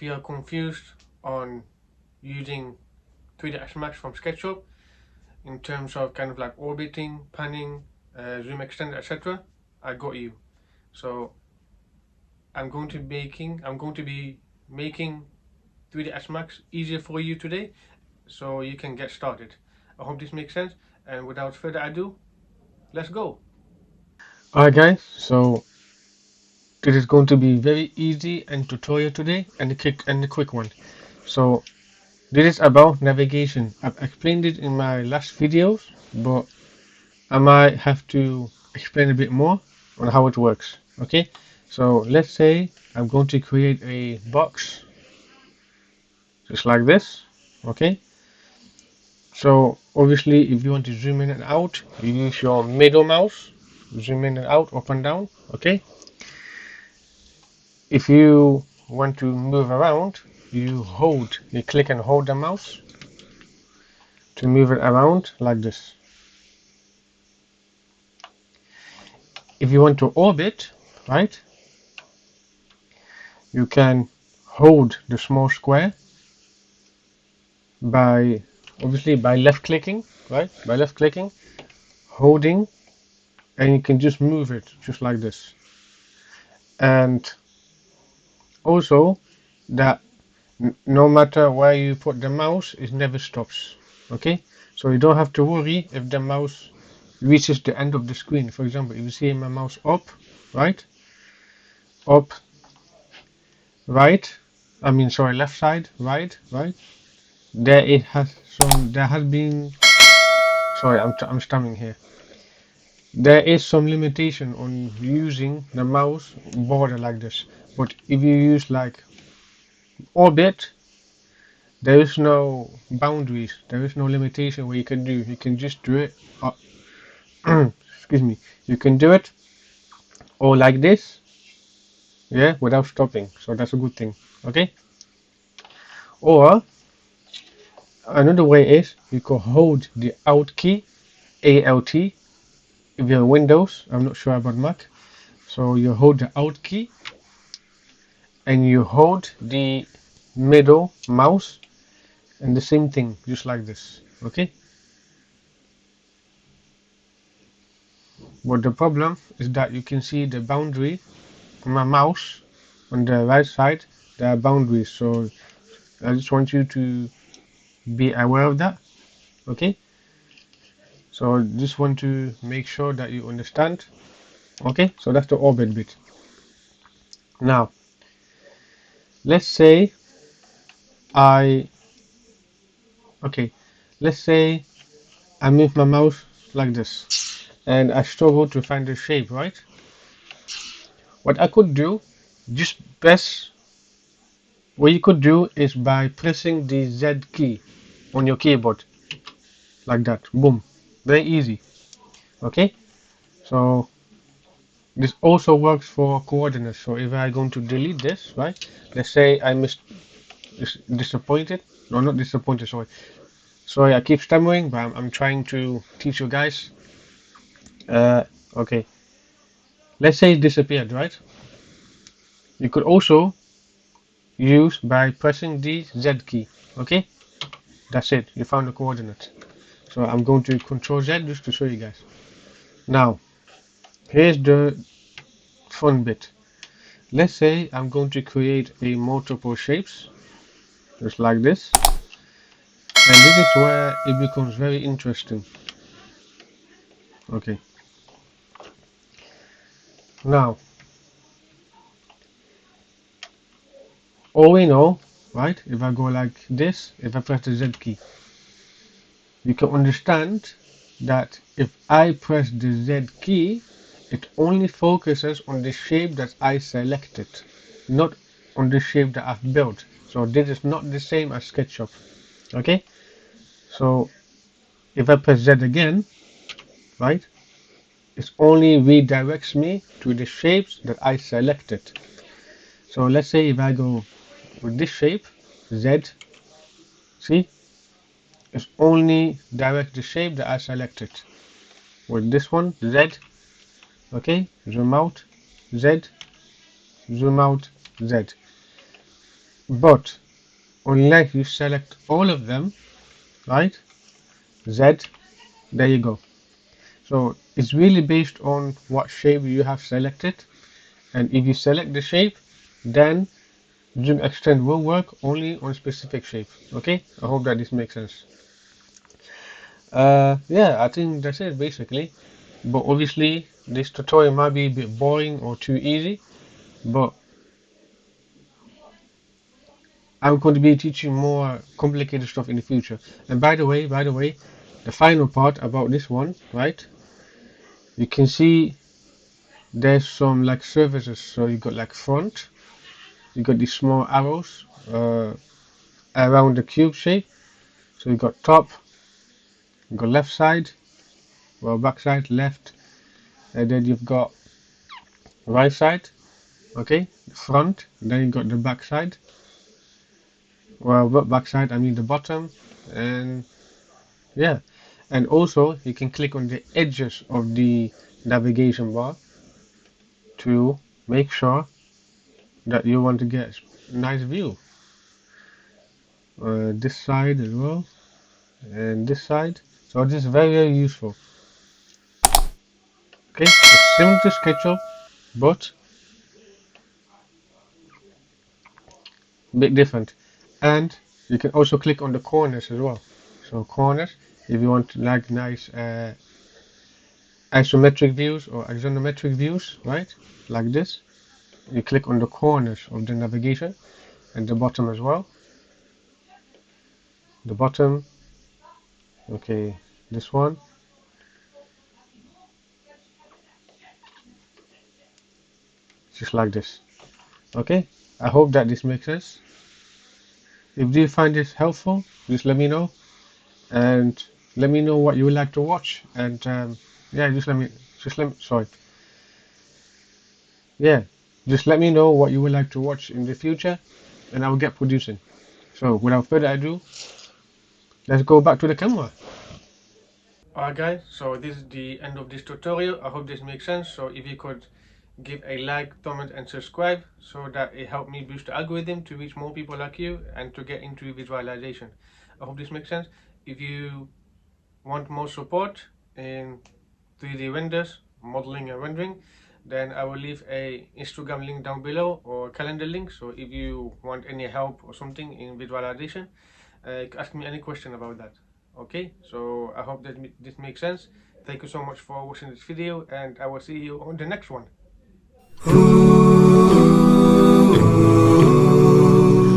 you are confused on using 3D Action Max from SketchUp in terms of kind of like orbiting, panning, zoom extender, etc., I got you. So I'm going to be making 3D Action Max easier for you today, so you can get started. I hope this makes sense. And without further ado, let's go. Alright guys, so this is going to be very easy and tutorial today and a quick one. So this is about navigation. I've explained it in my last videos, but I might have to explain a bit more on how it works. Okay, so let's say I'm going to create a box just like this. Okay, so obviously if you want to zoom in and out, you use your middle mouse, zoom in and out, up and down. Okay, if you want to move around, you click and hold the mouse to move it around like this. If you want to orbit, right, you can hold the small square by obviously by left clicking, right, by left clicking, holding, and you can just move it just like this. And also that no matter where you put the mouse, it never stops. Okay, so you don't have to worry if the mouse reaches the end of the screen. For example, if you see my mouse up, right, up, right, I mean sorry, left side, right, right, there it has there has been, sorry, I'm stammering here. There is some limitation on using the mouse border like this, but if you use like orbit, there is no boundaries, there is no limitation where you can do. You can just do it. Excuse me. You can do it or like this, yeah, without stopping. So that's a good thing. Okay. Or another way is you can hold the Alt key, Alt, if you're Windows. I'm not sure about Mac. So you hold the Alt key and you hold the middle mouse and the same thing, just like this. Okay. But the problem is that you can see the boundary on my mouse on the right side. There are boundaries, so I just want you to be aware of that. Okay. So just want to make sure that you understand. Okay, so that's the orbit bit. Now, let's say I, okay, let's say I move my mouse like this and I struggle to find the shape, right? What I could do, just press, what you could do is by pressing the Z key on your keyboard, like that, boom, very easy. Okay, so this also works for coordinates. So if I'm going to delete this, right? Let's say I missed disappointed. No, not disappointed. Sorry. I keep stammering, but I'm trying to teach you guys. Okay. Let's say it disappeared, right? You could also use by pressing the Z key. Okay. That's it. You found the coordinate. So I'm going to Control Z just to show you guys. Now, here's the fun bit. Let's say I'm going to create a multiple shapes, just like this. And this is where it becomes very interesting. Okay. Now, all we know, right? If I go like this, if I press the Z key, you can understand that if I press the Z key, it only focuses on the shape that I selected, not on the shape that I've built. So this is not the same as SketchUp. Okay? So if I press Z again, right? It only redirects me to the shapes that I selected. So let's say if I go with this shape, Z, see, it's only direct the shape that I selected. With this one, Z, okay, zoom out, Z, zoom out, Z. But unless you select all of them, right? Z, there you go. So it's really based on what shape you have selected, and if you select the shape, then zoom extend will work only on specific shape. Okay, I hope that this makes sense. Yeah, I think that's it basically. But obviously, this tutorial might be a bit boring or too easy, but I'm going to be teaching more complicated stuff in the future. And by the way, the final part about this one, right? You can see there's some like surfaces. So you got like front, you got these small arrows around the cube shape. So you got top, you got left side, well back side, left, and then you've got right side. Okay, front. Then you got the back side. Well, back side, I mean the bottom, and yeah. And also you can click on the edges of the navigation bar to make sure that you want to get a nice view. This side as well, and this side. So this is very useful. Okay, it's similar to SketchUp, but a bit different. And you can also click on the corners as well. So corners, if you want like nice isometric views or axonometric views, right? Like this. You click on the corners of the navigation and the bottom as well. The bottom, okay, this one, just like this. Okay, I hope that this makes sense. If you find this helpful, just let me know and let me know what you would like to watch. And yeah, sorry, yeah, just let me know what you would like to watch in the future, and I will get producing. So without further ado, let's go back to the camera. Alright guys, so this is the end of this tutorial. I hope this makes sense. So if you could give a like, comment and subscribe so that it helped me boost the algorithm to reach more people like you and to get into visualization. I hope this makes sense. If you want more support in 3D renders, modeling and rendering, then I will leave a Instagram link down below or calendar link. So if you want any help or something in visualization, ask me any question about that. Okay, so I hope that this makes sense. Thank you so much for watching this video, and I will see you on the next one.